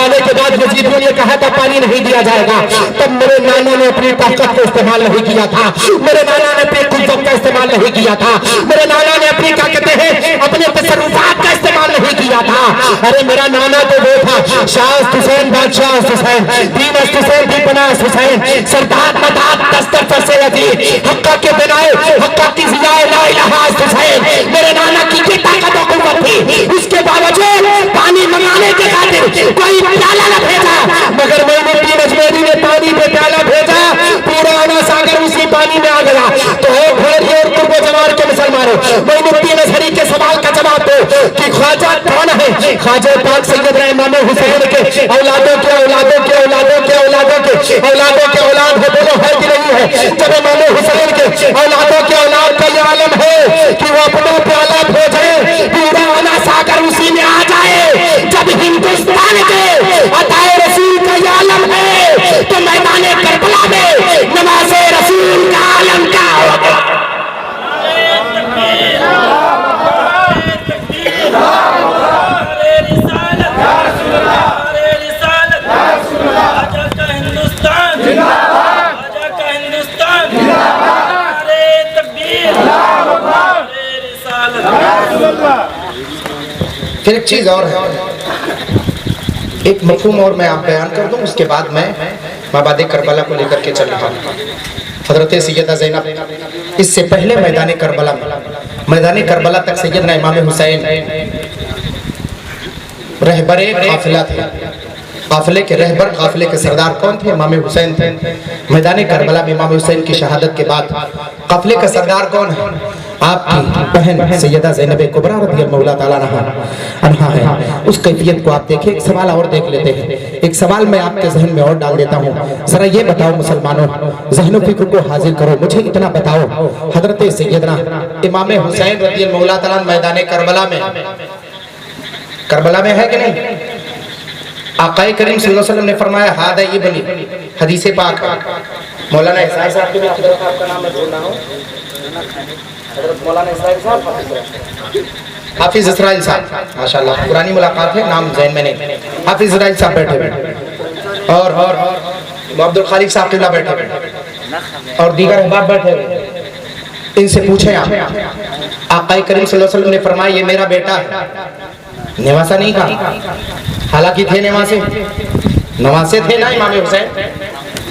जाने के बाद यजीदियों ने कहा था पानी नहीं दिया जाएगा, तब मेरे नाना ने अपनी ताकत का इस्तेमाल नहीं किया था, मेरे नाना ने अपनी कुव्वत का इस्तेमाल नहीं किया था, मेरे नाना ने अपनी क्या कहते हैं अपने तसर्रुफात का इस्तेमाल नहीं किया था। अरे मेरा नाना तो वो था शाह हुसैन बादशाह हुसैन दीन हुसैन दीपनास हुसैन सरदार मदाद दस्तरफर से अजीज हक्का के बनाए हक्का की जियाए ला इलाहा हुसैन। मेरे नाना की ताकत और कुव्वत थी, उसके बावजूद पानी मंगाने के खातिर कोई प्याला न भेजा, मगर मोइनुद्दीन अजमेरी ने पानी पे प्याला भेजा, पूरा आना सागर उसी पानी में आ गया। तो हो घोड़ियों और कुर्बो जमार के मुसलमानों, मोइनुद्दीन अजहरी के सवाल का जवाब दो कि ख्वाजा कौन है? ख्वाजा पाक सैयदना इमाम हुसैन के औलादों के औलादों के औलादों के औलादों के औलादों के औलाद है, बोलो है कि नहीं है? जब इमाम हुसैन के औलादों के औलाद का ये आलम है कि वो अपना प्याला भेजे, पूरा आना सागर उसी में आ जाए। जब हिंदुस्तान के अताए रसूल का ये आलम है तो मैदान करबला में नमाज़े रसूल का आलम क्या होगा? फिर एक चीज और है, एक मफहूम और मैं आप बयान कर दूं, उसके बाद मैं माबाद करबला को लेकर के चल रहा हूँ। हजरत सैयदा ज़ैनब इससे पहले मैदान करबला तक सैयदना इमाम हुसैन रहबरे काफिला थे। काफिले के रहबर, काफिले के सरदार कौन थे? इमाम हुसैन थे। मैदान करबला में इमाम हुसैन की शहादत के बाद काफिले का सरदार कौन है? आपकी बहन सैयदा ज़ैनब कुबरा रज़ियल्लाहु ताला अन्हा है। उस कैफियत को आप देखिए। एक सवाल और देख लेते हैं, एक सवाल मैं आपके जहन में और डाल देता हूँ। जरा ये बताओ मुसलमानों, ज़हन फिक्र को हाजिर करो, मुझे इतना बताओ, हजरत सैयदना इमाम हुसैन रज़ियल्लाहु ताला मैदान करबला में है कि नहीं? आकाए करीम सल्लल्लाहु अलैहि वसल्लम ने फरमाया हादा इब्नी, हदीस पाक है। मौलाना इस्माइल साहब के आपका नाम मैं बोल रहा हूँ, हज़रत मौलाना इस्माइल साहब, हाफिज इसराइल साहब, माशाल्लाह पुरानी मुलाकात है, नाम ज़हन में नहीं। हाफिज इसराइल साहब बैठे हुए और अब्दुल खालिक साहब किबला बैठे हुए और दीगर अहबाब बैठे हुए। इनसे पूछें आप, आकाए करीम सल्लल्लाहु अलैहि वसल्लम ने फरमाया ये मेरा बेटा है। नवासा नहीं कहा, हालांकि थे नवासे थे ना इमाम हुसैन,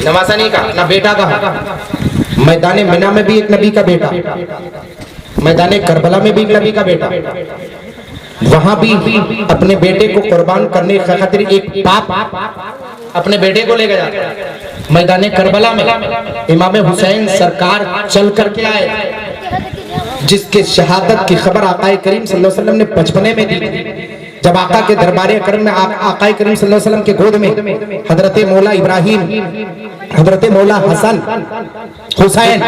नवासा नहीं कहा, ना बेटा कहा। मैदान मिना में भी एक नबी का बेटा, मैदान करबला में भी एक नबी का बेटा, वहां भी अपने बेटे को कुर्बान करने की खातिर एक बाप अपने बेटे को ले गया। मैदान करबला में इमाम हुसैन सरकार चल करके आए, जिसके शहादत की खबर आका करीम सल्लल्लाहु अलैहि वसल्लम ने बचपने में दी। जब आका के दरबार अकरम में आका करीम सल्लल्लाहु अलैहि वसल्लम के गोद में हजरत मौला इब्राहिम, हजरत मौला हसन, हुसैन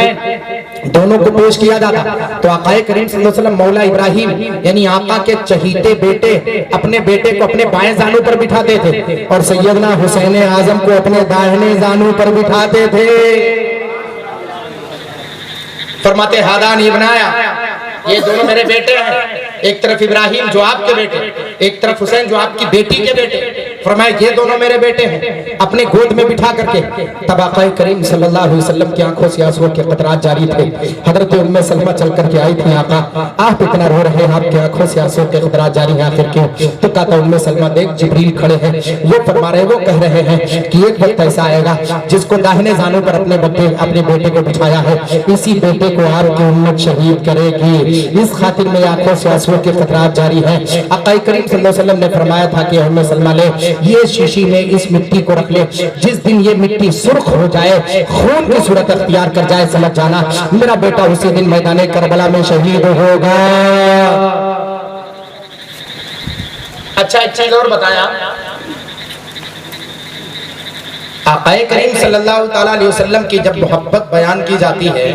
दोनों को पेश किया जाता, तो आका करीम सल्लल्लाहु अलैहि वसल्लम मौला इब्राहिम यानी आका के चहीते बेटे अपने बेटे को अपने बाएं जानू पर बिठाते थे और सैयदना हुसैन आजम को अपने दाहिने जानू पर बिठाते थे। फरमाते हादान ये बनाया, ये दोनों मेरे बेटे हैं, एक तरफ इब्राहिम जो आपके बेटे, एक तरफ हुसैन जो आपकी बेटी के बेटे। फरमाया ये दोनों मेरे बेटे हैं, अपने गोद में बिठा करके। तब आका करीम सल्लल्लाहु अलैहि वसल्लम की आंखों से आंसुओं के कतरात जारी थे। हजरत उम्मे सलमा चल करके आई थी, आका आप इतना रो रहे हैं, आपकी आंखों से आंसुओं के कतरात जारी हैं, आखिर क्यों? तो कहता उम्मे सलमा देख जिब्रील खड़े हैं, वो फरमा रहे, वो कह रहे हैं कि एक वक्त ऐसा आएगा जिसको दाहिने जानू पर अपने बेटे को बिठाया है, इसी बेटे को आपकी उम्मत शहीद करेगी। इस खातिर में आंखों से आंसुओं के कतरात जारी हैं। आका करीम सल्लल्लाहु अलैहि वसल्लम ने फरमाया था कि उम्मे सलमा ले ये शीशी में इस मिट्टी को रख ले, जिस दिन ये मिट्टी सुर्ख हो जाए, खून की सूरत अख्तियार कर जाए, समझ जाना मेरा बेटा उसी दिन मैदान करबला में शहीद होगा। अच्छा एक चीज और बताया, आका करीम सल्लल्लाहु ताला अलैहि वसल्लम की जब मोहब्बत बयान की जाती है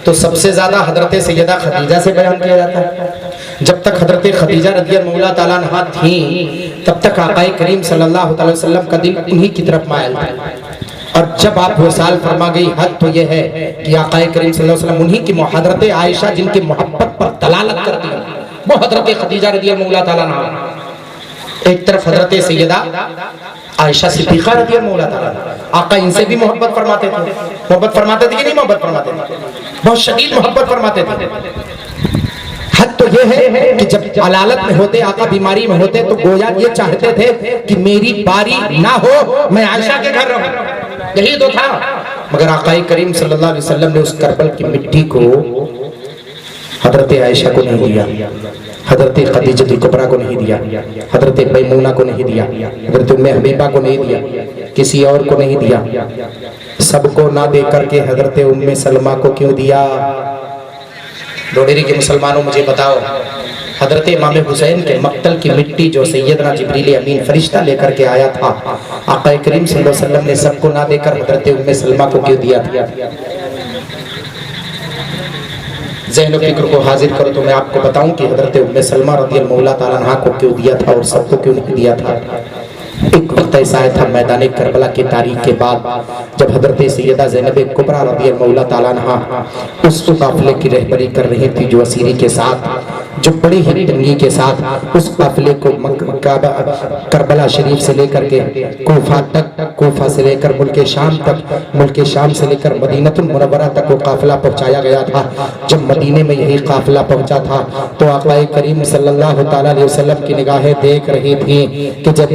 तो सबसे ज्यादा हजरत सैयदा खदीजा से बयान किया जाता है। जब तक हजरत खदीजा रज़ियल्लाहु ताला अन्हा थी तब तक आका करीम सल्लल्लाहु अलैहि वसल्लम का दिल उन्हीं की तरफ मायल था, और जब आप वसाल फरमा गई हद तो यह है कि आका करीम सल्लल्लाहु अलैहि वसल्लम उन्हीं की हजरत आयशा जिनकी मोहब्बत पर दलालत करती है, वो हजरत खदीजा रज़ियल्लाहु ताला अन्हा, एक तरफ हजरत सैयदा आयशा सिद्दीक़ा रज़ियल्लाहु ताला अन्हा, आका इनसे भी मोहब्बत फरमाते थे। मोहब्बत फरमाते थे कि नहीं मोहब्बत फरमाते थे? बहुत शदीद मोहब्बत फरमाते थे। हद तो ये है कि जब अलालत में होते, आका बीमारी में होते, तो गोया ये चाहते थे कि मेरी बारी ना हो, मैं आयशा के घर रहूं, यही तो था। मगर आका करीम सल्लल्लाहु अलैहि वसल्लम ने उस करबल की मिट्टी को हजरत आयशा को नहीं दिया, हजरत खदीजतुल कुबरा को नहीं दिया, हजरत मैमूना को नहीं दिया, हजरत उम्मे हबीबा को नहीं दिया, किसी और को नहीं दिया। सबको ना दे करके हजरत उम्मे सलमा को क्यों दिया? लोडेरी के मुसलमानों मुझे बताओ, हजरत इमाम हुसैन के मक्तल की मिट्टी जो सैयदना जिब्रील अमीन फरिश्ता लेकर के आया था, आका करीम सल्लल्लाहु अलैहि वसल्लम ने सबको ना देकर हजरत उम्मे सलमा को क्यों दिया था? ज़हन फिक्र को हाजिर करो तो मैं आपको बताऊं कि हजरत उम्मे सलमा रज़ियल्लाहु ताला अन्हा को क्यों दिया था और सबको क्यों नहीं दिया था। एक वक्त ऐसा आया था मैदान करबला की तारीख के बाद, जब हजरत सैयदा ज़ैनब कुबरा रज़ियल्लाहु ताला अन्हा उस काफिले की रहबरी कर रही थी जो असीरी के साथ, जो बड़ी ही तंगी के साथ उस काफिले को करबला शरीफ से लेकर के कोफा तक, कोफा से लेकर मुल्क शाम तक, मुल्क शाम से लेकर मदीनतुल मुनव्वरा तक वो काफिला पहुंचाया गया था। जब मदीने में यही काफिला पहुंचा था तो आका करीम सल्लल्लाहु ताला अलैहि वसल्लम की निगाहें देख रही थी कि जब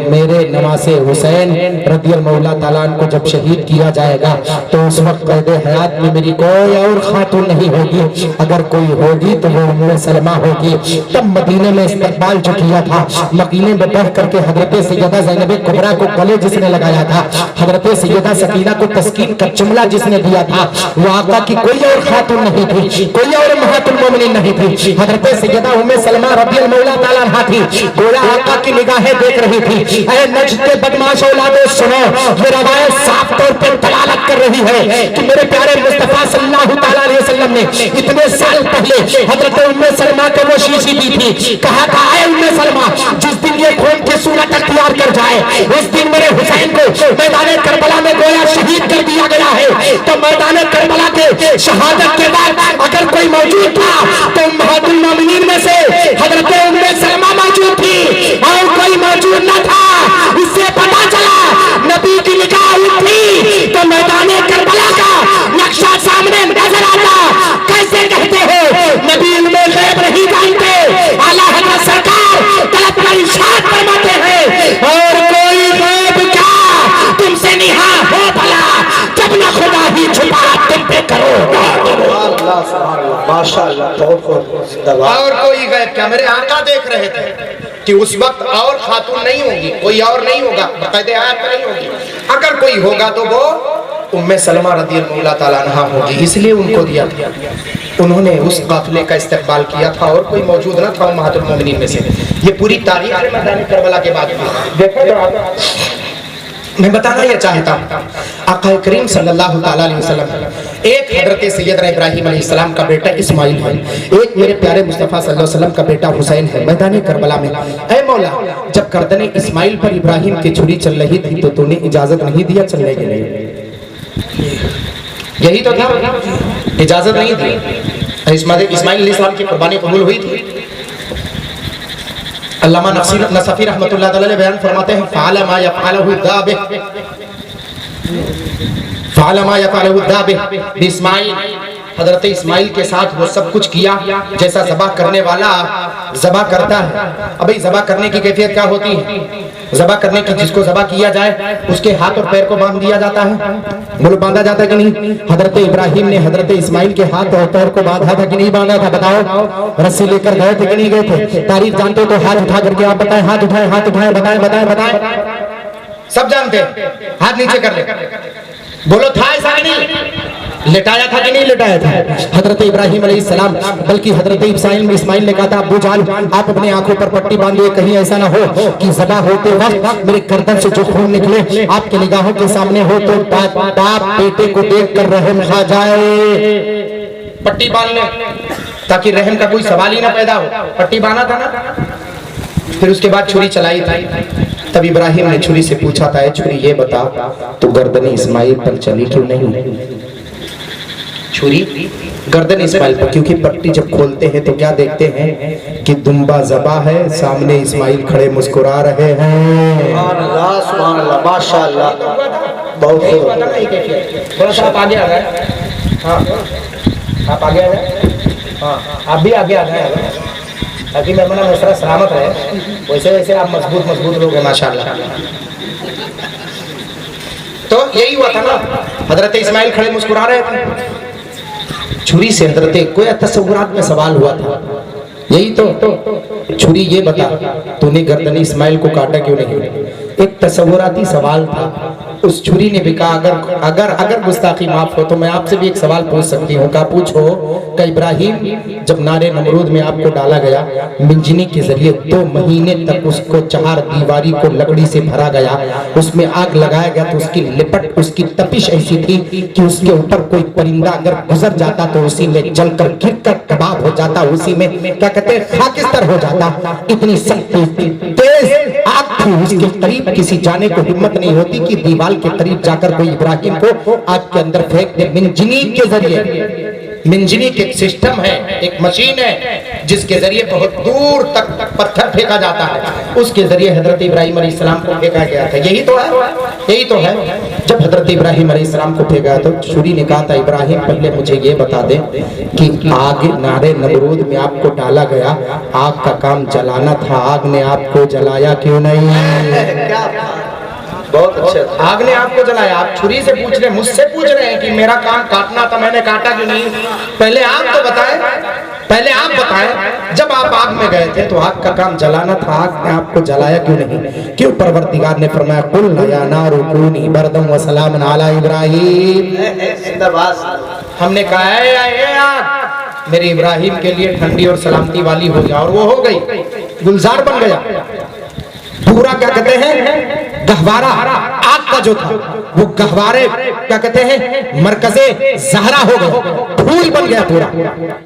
मेरे नवासे हुसैन रज़ियल्लाहु ताला अन्हु को जब शहीद किया जाएगा तो उस वक्त क़ैदे हयात में मेरी कोई और खातून नहीं होगी, अगर कोई होगी तो वो उम्मे सलमा होगी। तब मदीने में इस्तकबाल जो किया था, मदीने में बढ़ करके हजरत सैयदा ज़ैनब कुबरा को गले जिसने लगाया था, हजरत सैयदा सकीना को तस्कीन का जुमला जिसने दिया था, वो आका की कोई और खातून नहीं थी, कोई और उम्महातुल मोमिनीन नहीं थी, हजरत सैयदा उम्मे सलमा रज़ियल्लाहु ताला अन्हा थी। गोया आका की निगाहें देख रही थी। ऐ नज्द के बदमाश औलादो सुनो, ये रवायत साफ तौर पर दलालत कर रही है कि मेरे प्यारे मुस्तफा सल्लल्लाहु ताला अलैहि वसल्लम ने इतने साल पहले हजरत उम्मे सलमा को वो शीशी दी थी, कहा था ऐ उम्मे सलमा, जिस दिन ये खून की सूरत अख्तियार कर जाए उस दिन मेरे हुसैन को मैदान करबला में गोया शहीद कर दिया गया है। तो मैदान करबला के शहादत के बाद अगर कोई मौजूद था तो उम्महातुल मोमिनीन में से हजरत उम्मे सलमा मौजूद थी और कोई मौजूद न था। इससे पता चला नबी की निगाह उठी तो मैदान करबला का नक्शा सामने नजर आता। कैसे कहते हो नबी में गैब नहीं जानते, आला हज़रत सरकार तलब का इरशाद फरमाते हैं और कोई गैब क्या तुमसे निहा हो भला, जब न खुदा ही छुपा तुम पे करो। और कोई गैब क्या, मेरे आका देख रहे थे कि उस वक्त और खातून नहीं होगी, कोई और नहीं होगा, बाकायदे आयत नहीं होगी, अगर कोई होगा तो वो उम्मे सलमा रज़ियल्लाहु ताला अन्हा होगी, इसलिए उनको दिया था। उन्होंने उस काफिले का इस्तकबाल किया था और कोई मौजूद न था उम्महातुल मोमिनीन में से। ये पूरी तारीख है मैदान करबला के बाद देखो तो मैं बताना यह चाहता हूँ, आका करीम सल्लल्लाहु ताला अलैहि वसल्लम, एक हजरत सैयदना इब्राहीम अलैहिस्सलाम का बेटा इस्माइल है, एक मेरे प्यारे मुस्तफ़ा सल्लल्लाहु अलैहि वसल्लम का बेटा हुसैन है। मैदान करबला में ऐ मौला, जब गर्दन इस्माइल पर इब्राहीम की छुरी चल रही थी तो तूने इजाजत नहीं दिया चलने के लिए, यही तो था, इजाजत नहीं दी। इस्माइल अलैहिस्सलाम की कुर्बानी कबूल हुई थी। अल्लामा नसफी रहमतुल्लाह अलैह बयान फरमाते हैं फ़अला मा यफ़अलहु दाबिह, फ़अला मा यफ़अलहु दाबिह इस्माइल, हजरत इस्माइल के साथ वो सब कुछ किया जैसा ज़बा करने वाला ज़बा करता है। अब भाई ज़बा करने की कैफियत क्या होती है? ज़बा करने की, जिसको ज़बा किया जाए उसके हाथ और पैर को बांध दिया जाता है, बोलो बांधा जाता है कि नहीं? हजरत इब्राहिम ने हजरत इस्माइल के हाथ और पैर को बांधा था कि नहीं बांधा था? बताओ, रस्सी लेकर गए थे कि नहीं गए थे? तारीख जानते हो तो हाथ उठा करके आप बताएं, हाथ उठाए, हाथ उठाए, बताएं बताएं बताएं, सब जानते हैं, हाथ नीचे कर ले, बोलो था ऐसा कि नहीं? लेटाया था कि नहीं लेटाया था? हजरत इब्राहिम अलैहिस्सलाम, बल्कि हजरत इस्माइल ने कहा था अब्बू जान आप अपने आंखों पर पट्टी बांधिए, कहीं ऐसा ना हो कि ज़बा होते वक्त मेरे गर्दन से जो खून निकले आपकी निगाहों के सामने हो तो बाप बेटे को देख कर रहम खा जाए। पट्टी बांधने ताकि रहम का कोई सवाल ही ना पैदा हो, पट्टी बांधा था ना। फिर उसके बाद छुरी चलाई थी, तब इब्राहिम ने छुरी से पूछा था छुरी ये बता तो गर्दन इस्माइल पर चली क्यों नहीं? छुरी गर्दन इस्माइल पर, क्योंकि पट्टी जब खोलते हैं तो क्या देखते हैं कि दुम्बा ज़बा है, सामने इस्माइल खड़े मुस्कुरा रहे हैं। सुभान अल्लाह, माशाअल्लाह, बहुत खूब। थोड़ा सा आप आगे आ गए, हाँ आप आगे आ गए, हाँ आप भी आगे आ गए, ताकि मेहमान मसरा सलामत रहे। वैसे वैसे आप मजबूत लोग हैं माशाअल्लाह। तो यही हुआ था ना, हजरत इस्माइल खड़े मुस्कुरा रहे थे, छुरी से हजरत कोई तसव्वुरात में सवाल हुआ था, यही तो छुरी ये बता तूने गर्दन इस्माइल को काटा क्यों नहीं। एक तसव्वुराती सवाल था। उस छुरी ने भी कहा अगर अगर अगर गुस्ताखी माफ हो तो मैं आपसे भी एक सवाल पूछ सकती हूँ। कहा पूछो। का इब्राहिम जब नारे नमरूद में आपको डाला गया, मिंजनी के जरिए 2 महीने तक उसको 4 दीवारी को लकड़ी से भरा गया, उसमें आग लगाया गया तो उसकी लिपट उसकी तपिश ऐसी थी कि उसके ऊपर कोई परिंदा अगर गुजर जाता तो उसी में जलकर गिरकर कबाब हो जाता, उसी में क्या कहते हैं खाकिस्तर हो जाता। इतनी सख्त तेज आग थी, उसके करीब किसी जाने को हिम्मत नहीं होती कि दीवार के करीब जाकर कोई इब्राहिम को आग के अंदर फेंक दे। मिंजनी के जरिए, मिंजनी के एक सिस्टम है, एक मशीन है जिसके जरिए बहुत दूर तक पत्थर फेंका जाता है, उसके जरिए हजरत इब्राहिम अलैहिस्सलाम को फेंका गया था। यही तो है, यही तो है। जब हजरत इब्राहिम अलैहिस्सलाम को फेंका तो छुरी ने कहा था इब्राहिम पहले मुझे ये बता दे कि आग नारे नमरूद में आपको डाला गया, आग का काम जलाना था, आग ने आपको जलाया क्यों नहीं। बहुत अच्छे। आग ने आपको जलाया। आप छुरी से पूछ रहे, मुझसे पूछ रहे हैं कि मेरा काम काटना था, मैंने काटा क्यों नहीं। पहले आप तो बताएं, पहले आप बताएं जब आप आग में गए थे तो आग का काम जलाना था, आग ने आपको जलाया क्यों नहीं। क्यों परवरदिगार ने फरमाया कुल या नारु कूनी बरदम व सलामन अला इब्राहिम। हमने कहा है आग मेरे इब्राहिम के लिए ठंडी और सलामती वाली हो जा, और वो हो गई, गुलजार बन गया। पूरा क्या कहते हैं गहवारा आग का जो था वो गहवारे क्या कहते हैं मरकज़े ज़हरा हो गया, फूल बन गया पूरा।